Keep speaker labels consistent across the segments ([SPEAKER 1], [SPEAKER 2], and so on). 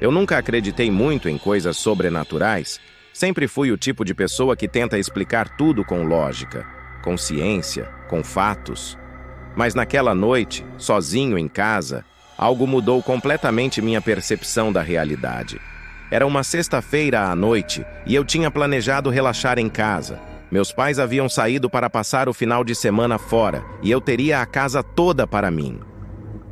[SPEAKER 1] Eu nunca acreditei muito em coisas sobrenaturais. Sempre fui o tipo de pessoa que tenta explicar tudo com lógica, com ciência, com fatos. Mas naquela noite, sozinho em casa, algo mudou completamente minha percepção da realidade. Era uma sexta-feira à noite e eu tinha planejado relaxar em casa. Meus pais haviam saído para passar o final de semana fora e eu teria a casa toda para mim.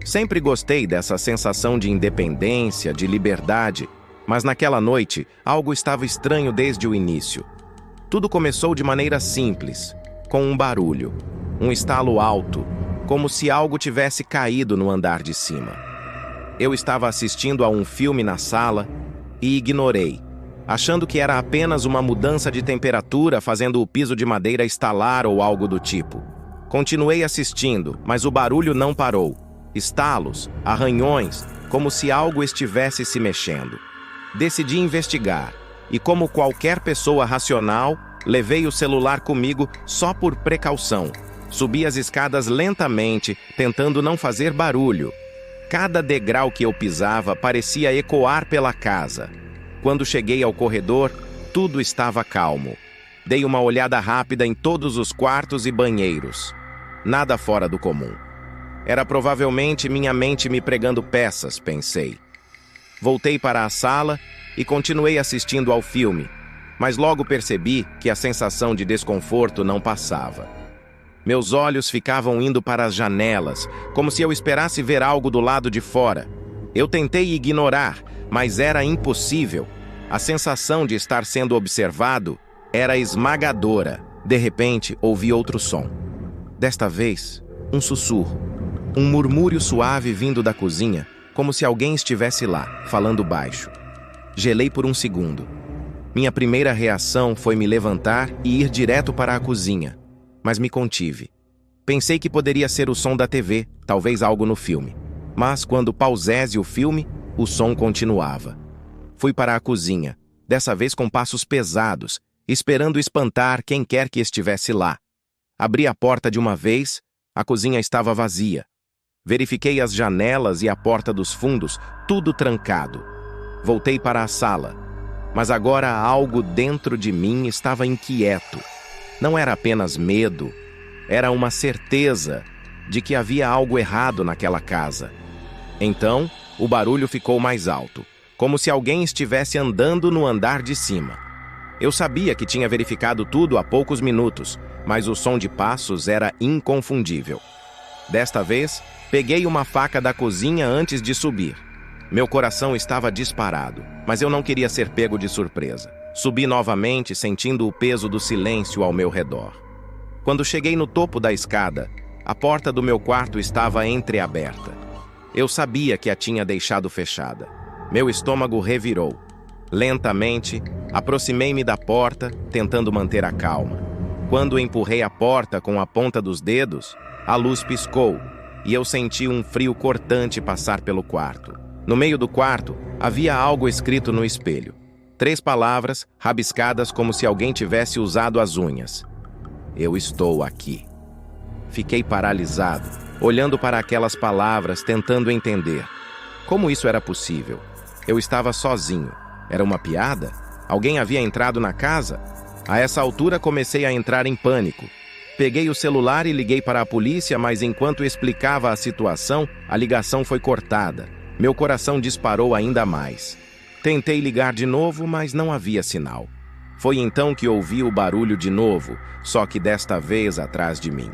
[SPEAKER 1] Sempre gostei dessa sensação de independência, de liberdade, mas naquela noite algo estava estranho desde o início. Tudo começou de maneira simples, com um barulho, um estalo alto, como se algo tivesse caído no andar de cima. Eu estava assistindo a um filme na sala e ignorei, achando que era apenas uma mudança de temperatura fazendo o piso de madeira estalar ou algo do tipo. Continuei assistindo, mas o barulho não parou. Estalos, arranhões, como se algo estivesse se mexendo. Decidi investigar, e como qualquer pessoa racional, levei o celular comigo só por precaução. Subi as escadas lentamente, tentando não fazer barulho. Cada degrau que eu pisava parecia ecoar pela casa. Quando cheguei ao corredor, tudo estava calmo. Dei uma olhada rápida em todos os quartos e banheiros. Nada fora do comum. Era provavelmente minha mente me pregando peças, pensei. Voltei para a sala e continuei assistindo ao filme, mas logo percebi que a sensação de desconforto não passava. Meus olhos ficavam indo para as janelas, como se eu esperasse ver algo do lado de fora. Eu tentei ignorar, mas era impossível. A sensação de estar sendo observado era esmagadora. De repente, ouvi outro som. Desta vez, um sussurro. Um murmúrio suave vindo da cozinha, como se alguém estivesse lá, falando baixo. Gelei por um segundo. Minha primeira reação foi me levantar e ir direto para a cozinha, mas me contive. Pensei que poderia ser o som da TV, talvez algo no filme. Mas quando pausei o filme, o som continuava. Fui para a cozinha, dessa vez com passos pesados, esperando espantar quem quer que estivesse lá. Abri a porta de uma vez, a cozinha estava vazia. Verifiquei as janelas e a porta dos fundos, tudo trancado. Voltei para a sala, mas agora algo dentro de mim estava inquieto. Não era apenas medo, era uma certeza de que havia algo errado naquela casa. Então, o barulho ficou mais alto, como se alguém estivesse andando no andar de cima. Eu sabia que tinha verificado tudo há poucos minutos, mas o som de passos era inconfundível. Desta vez, peguei uma faca da cozinha antes de subir. Meu coração estava disparado, mas eu não queria ser pego de surpresa. Subi novamente, sentindo o peso do silêncio ao meu redor. Quando cheguei no topo da escada, a porta do meu quarto estava entreaberta. Eu sabia que a tinha deixado fechada. Meu estômago revirou. Lentamente, aproximei-me da porta, tentando manter a calma. Quando empurrei a porta com a ponta dos dedos, a luz piscou e eu senti um frio cortante passar pelo quarto. No meio do quarto, havia algo escrito no espelho. 3 palavras, rabiscadas como se alguém tivesse usado as unhas. Eu estou aqui. Fiquei paralisado, olhando para aquelas palavras, tentando entender. Como isso era possível? Eu estava sozinho. Era uma piada? Alguém havia entrado na casa? A essa altura comecei a entrar em pânico. Peguei o celular e liguei para a polícia, mas enquanto explicava a situação, a ligação foi cortada. Meu coração disparou ainda mais. Tentei ligar de novo, mas não havia sinal. Foi então que ouvi o barulho de novo, só que desta vez atrás de mim.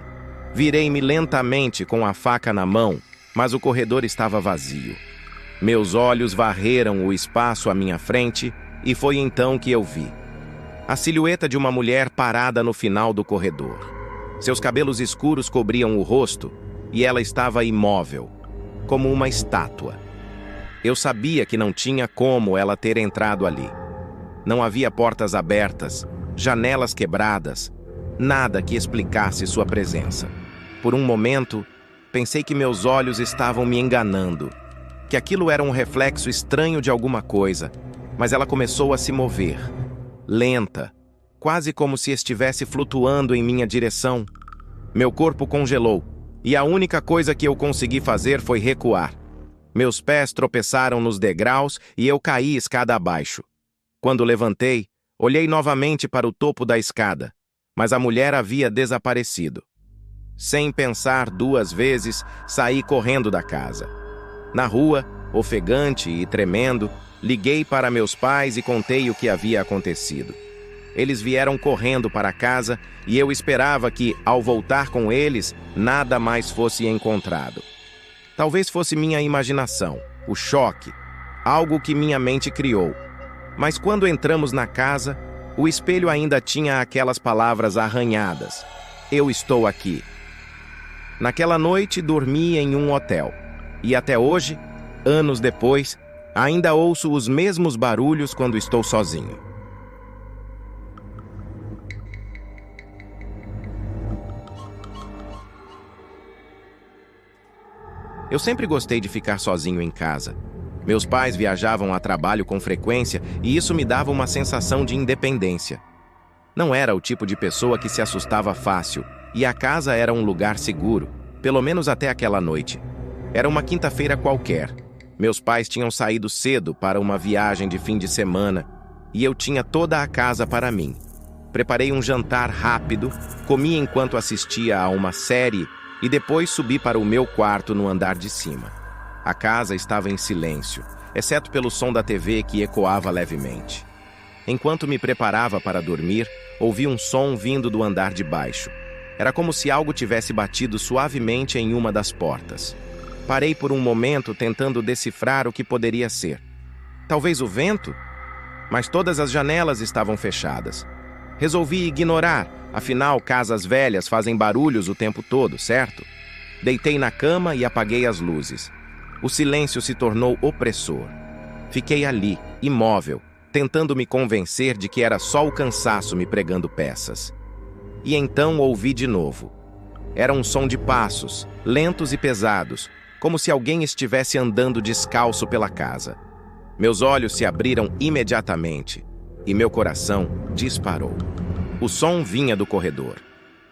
[SPEAKER 1] Virei-me lentamente com a faca na mão, mas o corredor estava vazio. Meus olhos varreram o espaço à minha frente e foi então que eu vi a silhueta de uma mulher parada no final do corredor. Seus cabelos escuros cobriam o rosto e ela estava imóvel, como uma estátua. Eu sabia que não tinha como ela ter entrado ali. Não havia portas abertas, janelas quebradas, nada que explicasse sua presença. Por um momento, pensei que meus olhos estavam me enganando, que aquilo era um reflexo estranho de alguma coisa, mas ela começou a se mover, lenta, quase como se estivesse flutuando em minha direção. Meu corpo congelou, e a única coisa que eu consegui fazer foi recuar. Meus pés tropeçaram nos degraus e eu caí escada abaixo. Quando levantei, olhei novamente para o topo da escada, mas a mulher havia desaparecido. Sem pensar duas vezes, saí correndo da casa. Na rua, ofegante e tremendo, liguei para meus pais e contei o que havia acontecido. Eles vieram correndo para casa e eu esperava que, ao voltar com eles, nada mais fosse encontrado. Talvez fosse minha imaginação, o choque, algo que minha mente criou. Mas quando entramos na casa, o espelho ainda tinha aquelas palavras arranhadas. Eu estou aqui. Naquela noite, dormi em um hotel. E até hoje, anos depois, ainda ouço os mesmos barulhos quando estou sozinho. Eu sempre gostei de ficar sozinho em casa. Meus pais viajavam a trabalho com frequência e isso me dava uma sensação de independência. Não era o tipo de pessoa que se assustava fácil, e a casa era um lugar seguro, pelo menos até aquela noite. Era uma quinta-feira qualquer. Meus pais tinham saído cedo para uma viagem de fim de semana e eu tinha toda a casa para mim. Preparei um jantar rápido, comi enquanto assistia a uma série e depois subi para o meu quarto no andar de cima. A casa estava em silêncio, exceto pelo som da TV que ecoava levemente. Enquanto me preparava para dormir, ouvi um som vindo do andar de baixo. Era como se algo tivesse batido suavemente em uma das portas. Parei por um momento tentando decifrar o que poderia ser. Talvez o vento? Mas todas as janelas estavam fechadas. Resolvi ignorar, afinal, casas velhas fazem barulhos o tempo todo, certo? Deitei na cama e apaguei as luzes. O silêncio se tornou opressor. Fiquei ali, imóvel, tentando me convencer de que era só o cansaço me pregando peças. E então ouvi de novo. Era um som de passos, lentos e pesados, como se alguém estivesse andando descalço pela casa. Meus olhos se abriram imediatamente e meu coração disparou. O som vinha do corredor.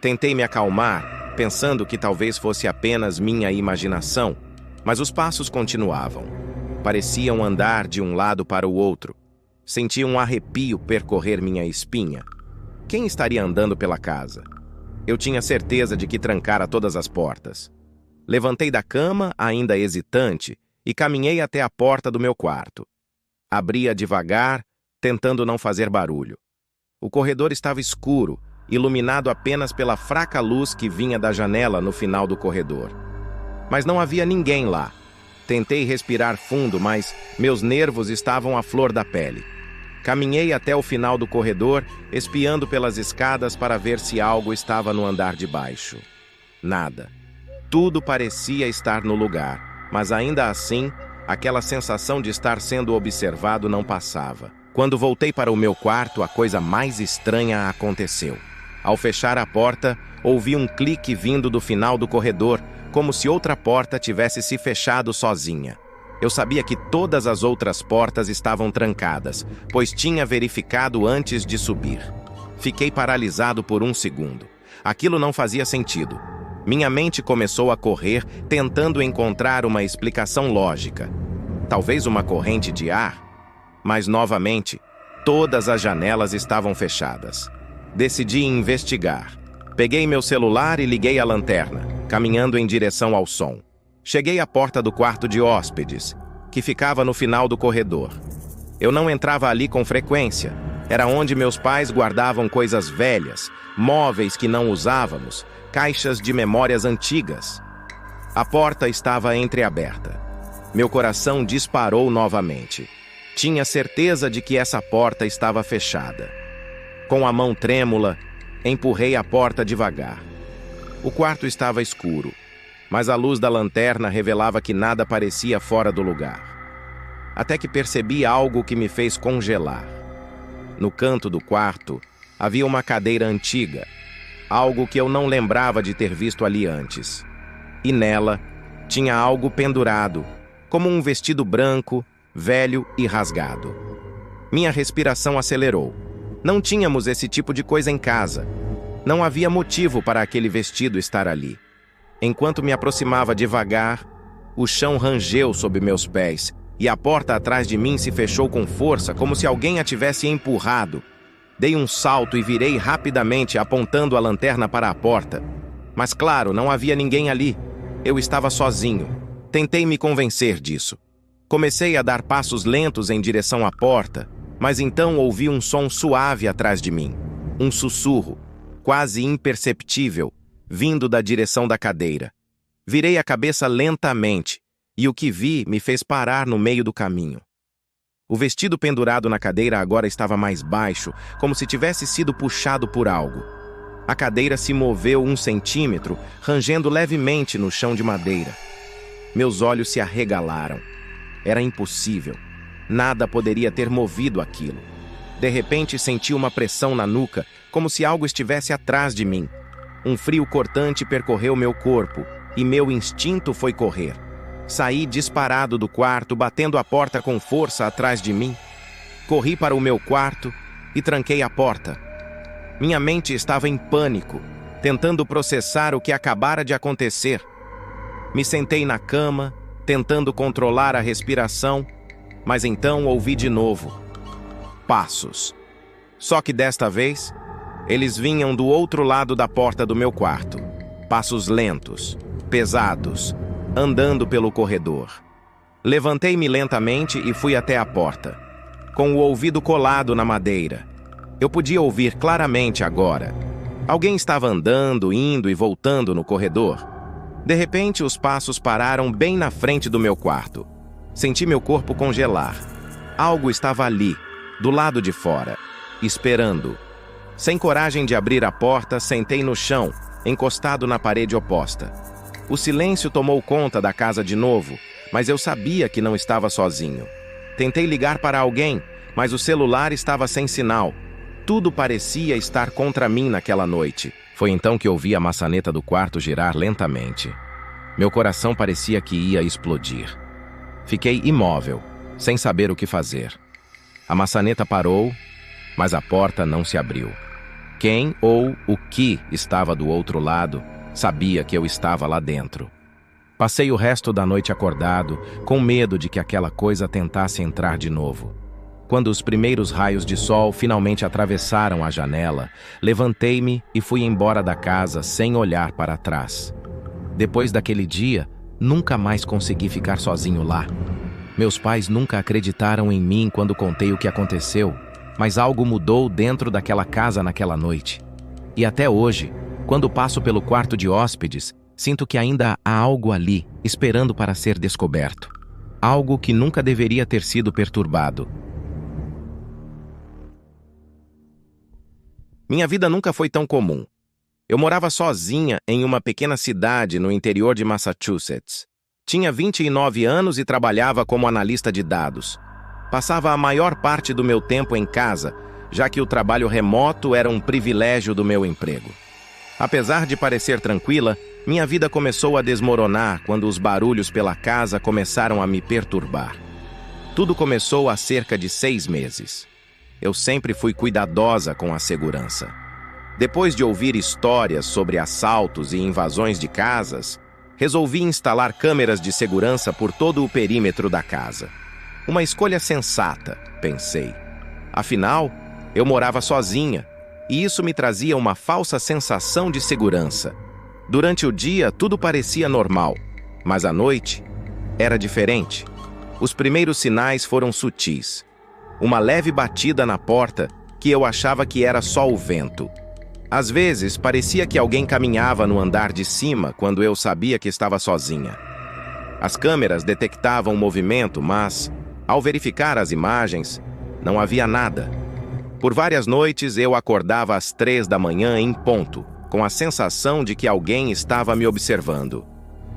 [SPEAKER 1] Tentei me acalmar, pensando que talvez fosse apenas minha imaginação, mas os passos continuavam. Pareciam andar de um lado para o outro. Senti um arrepio percorrer minha espinha. Quem estaria andando pela casa? Eu tinha certeza de que trancara todas as portas. Levantei da cama, ainda hesitante, e caminhei até a porta do meu quarto. Abria devagar, tentando não fazer barulho. O corredor estava escuro, iluminado apenas pela fraca luz que vinha da janela no final do corredor. Mas não havia ninguém lá. Tentei respirar fundo, mas meus nervos estavam à flor da pele. Caminhei até o final do corredor, espiando pelas escadas para ver se algo estava no andar de baixo. Nada. Tudo parecia estar no lugar, mas ainda assim, aquela sensação de estar sendo observado não passava. Quando voltei para o meu quarto, a coisa mais estranha aconteceu. Ao fechar a porta, ouvi um clique vindo do final do corredor, como se outra porta tivesse se fechado sozinha. Eu sabia que todas as outras portas estavam trancadas, pois tinha verificado antes de subir. Fiquei paralisado por um segundo. Aquilo não fazia sentido. Minha mente começou a correr, tentando encontrar uma explicação lógica. Talvez uma corrente de ar? Mas, novamente, todas as janelas estavam fechadas. Decidi investigar. Peguei meu celular e liguei a lanterna, caminhando em direção ao som. Cheguei à porta do quarto de hóspedes, que ficava no final do corredor. Eu não entrava ali com frequência. Era onde meus pais guardavam coisas velhas, móveis que não usávamos, caixas de memórias antigas. A porta estava entreaberta. Meu coração disparou novamente. Tinha certeza de que essa porta estava fechada. Com a mão trêmula, empurrei a porta devagar. O quarto estava escuro, mas a luz da lanterna revelava que nada parecia fora do lugar. Até que percebi algo que me fez congelar. No canto do quarto, havia uma cadeira antiga, algo que eu não lembrava de ter visto ali antes. E nela, tinha algo pendurado, como um vestido branco, velho e rasgado. Minha respiração acelerou. Não tínhamos esse tipo de coisa em casa. Não havia motivo para aquele vestido estar ali. Enquanto me aproximava devagar, O chão rangeu sob meus pés e a porta atrás de mim se fechou com força, como se alguém a tivesse empurrado. Dei um salto e virei rapidamente, apontando a lanterna para a porta. Mas claro, não havia ninguém ali. Eu estava sozinho. Tentei me convencer disso. Comecei a dar passos lentos em direção à porta, mas então ouvi um som suave atrás de mim. Um sussurro, quase imperceptível, vindo da direção da cadeira. Virei a cabeça lentamente, e o que vi me fez parar no meio do caminho. O vestido pendurado na cadeira agora estava mais baixo, como se tivesse sido puxado por algo. A cadeira se moveu 1 centímetro, rangendo levemente no chão de madeira. Meus olhos se arregalaram. Era impossível. Nada poderia ter movido aquilo. De repente senti uma pressão na nuca, como se algo estivesse atrás de mim. Um frio cortante percorreu meu corpo, e meu instinto foi correr. Saí disparado do quarto, batendo a porta com força atrás de mim. Corri para o meu quarto e tranquei a porta. Minha mente estava em pânico, tentando processar o que acabara de acontecer. Me sentei na cama, tentando controlar a respiração, mas então ouvi de novo passos. Só que desta vez, eles vinham do outro lado da porta do meu quarto. Passos lentos, pesados, andando pelo corredor. Levantei-me lentamente e fui até a porta, com o ouvido colado na madeira. Eu podia ouvir claramente agora. Alguém estava andando, indo e voltando no corredor. De repente, os passos pararam bem na frente do meu quarto. Senti meu corpo congelar. Algo estava ali, do lado de fora, esperando. Sem coragem de abrir a porta, sentei no chão, encostado na parede oposta. O silêncio tomou conta da casa de novo, mas eu sabia que não estava sozinho. Tentei ligar para alguém, mas o celular estava sem sinal. Tudo parecia estar contra mim naquela noite. Foi então que ouvi a maçaneta do quarto girar lentamente. Meu coração parecia que ia explodir. Fiquei imóvel, sem saber o que fazer. A maçaneta parou, mas a porta não se abriu. Quem ou o que estava do outro lado sabia que eu estava lá dentro. Passei o resto da noite acordado, com medo de que aquela coisa tentasse entrar de novo. Quando os primeiros raios de sol finalmente atravessaram a janela, levantei-me e fui embora da casa sem olhar para trás. Depois daquele dia, nunca mais consegui ficar sozinho lá. Meus pais nunca acreditaram em mim quando contei o que aconteceu, mas algo mudou dentro daquela casa naquela noite. E até hoje, quando passo pelo quarto de hóspedes, sinto que ainda há algo ali, esperando para ser descoberto. Algo que nunca deveria ter sido perturbado. Minha vida nunca foi tão comum. Eu morava sozinha em uma pequena cidade no interior de Massachusetts. Tinha 29 anos e trabalhava como analista de dados. Passava a maior parte do meu tempo em casa, já que o trabalho remoto era um privilégio do meu emprego. Apesar de parecer tranquila, minha vida começou a desmoronar quando os barulhos pela casa começaram a me perturbar. Tudo começou há cerca de 6 meses. Eu sempre fui cuidadosa com a segurança. Depois de ouvir histórias sobre assaltos e invasões de casas, resolvi instalar câmeras de segurança por todo o perímetro da casa. Uma escolha sensata, pensei. Afinal, eu morava sozinha, e isso me trazia uma falsa sensação de segurança. Durante o dia, tudo parecia normal, mas à noite era diferente. Os primeiros sinais foram sutis. Uma leve batida na porta que eu achava que era só o vento. Às vezes, parecia que alguém caminhava no andar de cima quando eu sabia que estava sozinha. As câmeras detectavam o movimento, mas, ao verificar as imagens, não havia nada. Por várias noites, eu acordava às 3 da manhã em ponto, com a sensação de que alguém estava me observando.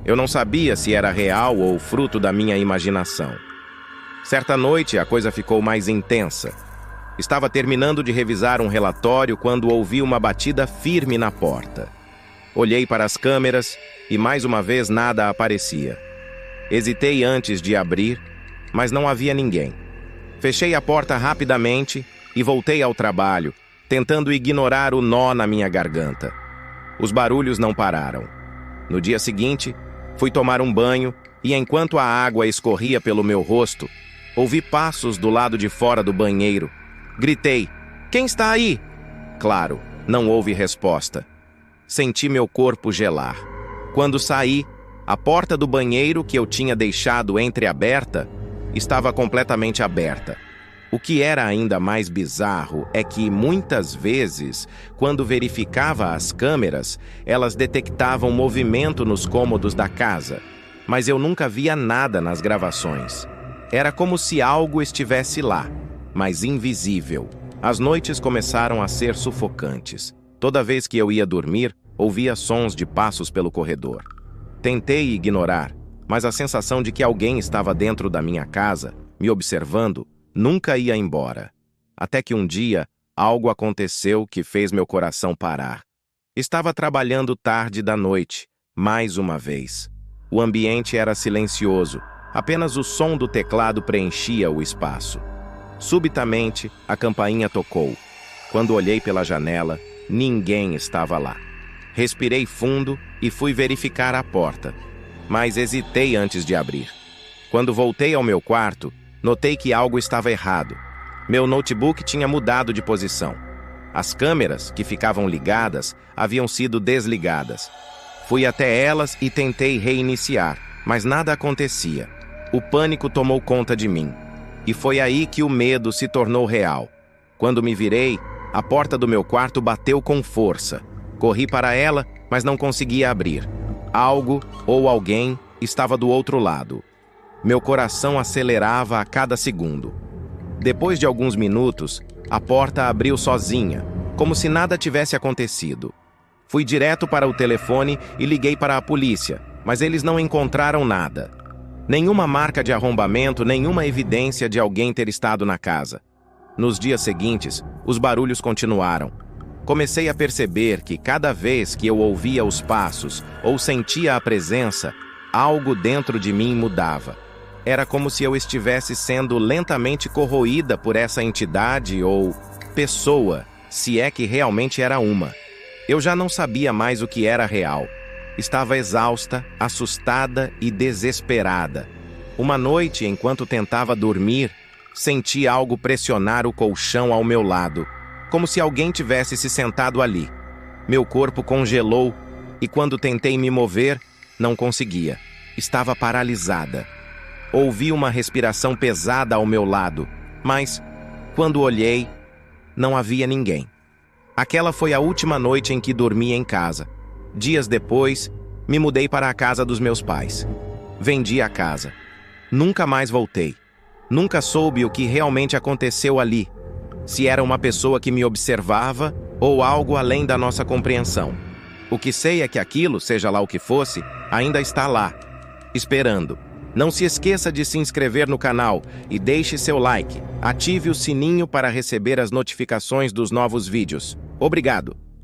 [SPEAKER 1] Eu não sabia se era real ou fruto da minha imaginação. Certa noite, a coisa ficou mais intensa. Estava terminando de revisar um relatório quando ouvi uma batida firme na porta. Olhei para as câmeras e mais uma vez nada aparecia. Hesitei antes de abrir, mas não havia ninguém. Fechei a porta rapidamente e voltei ao trabalho, tentando ignorar o nó na minha garganta. Os barulhos não pararam. No dia seguinte, fui tomar um banho e enquanto a água escorria pelo meu rosto, ouvi passos do lado de fora do banheiro. Gritei: "Quem está aí?" Claro, não houve resposta. Senti meu corpo gelar. Quando saí, a porta do banheiro que eu tinha deixado entreaberta estava completamente aberta. O que era ainda mais bizarro é que, muitas vezes, quando verificava as câmeras, elas detectavam movimento nos cômodos da casa, mas eu nunca via nada nas gravações. Era como se algo estivesse lá, mas invisível. As noites começaram a ser sufocantes. Toda vez que eu ia dormir, ouvia sons de passos pelo corredor. Tentei ignorar, mas a sensação de que alguém estava dentro da minha casa, me observando, nunca ia embora. Até que um dia, algo aconteceu que fez meu coração parar. Estava trabalhando tarde da noite, mais uma vez. O ambiente era silencioso, apenas o som do teclado preenchia o espaço. Subitamente, a campainha tocou. Quando olhei pela janela, ninguém estava lá. Respirei fundo e fui verificar a porta, mas hesitei antes de abrir. Quando voltei ao meu quarto, notei que algo estava errado. Meu notebook tinha mudado de posição. As câmeras, que ficavam ligadas, haviam sido desligadas. Fui até elas e tentei reiniciar, mas nada acontecia. O pânico tomou conta de mim. E foi aí que o medo se tornou real. Quando me virei, a porta do meu quarto bateu com força. Corri para ela, mas não conseguia abrir. Algo ou alguém estava do outro lado. Meu coração acelerava a cada segundo. Depois de alguns minutos, a porta abriu sozinha, como se nada tivesse acontecido. Fui direto para o telefone e liguei para a polícia, mas eles não encontraram nada. Nenhuma marca de arrombamento, nenhuma evidência de alguém ter estado na casa. Nos dias seguintes, os barulhos continuaram. Comecei a perceber que cada vez que eu ouvia os passos ou sentia a presença, algo dentro de mim mudava. Era como se eu estivesse sendo lentamente corroída por essa entidade ou pessoa, se é que realmente era uma. Eu já não sabia mais o que era real. Estava exausta, assustada e desesperada. Uma noite, enquanto tentava dormir, senti algo pressionar o colchão ao meu lado, como se alguém tivesse se sentado ali. Meu corpo congelou e, quando tentei me mover, não conseguia. Estava paralisada. Ouvi uma respiração pesada ao meu lado, mas, quando olhei, não havia ninguém. Aquela foi a última noite em que dormi em casa. Dias depois, me mudei para a casa dos meus pais. Vendi a casa. Nunca mais voltei. Nunca soube o que realmente aconteceu ali. Se era uma pessoa que me observava ou algo além da nossa compreensão. O que sei é que aquilo, seja lá o que fosse, ainda está lá, esperando. Não se esqueça de se inscrever no canal e deixe seu like. Ative o sininho para receber as notificações dos novos vídeos. Obrigado!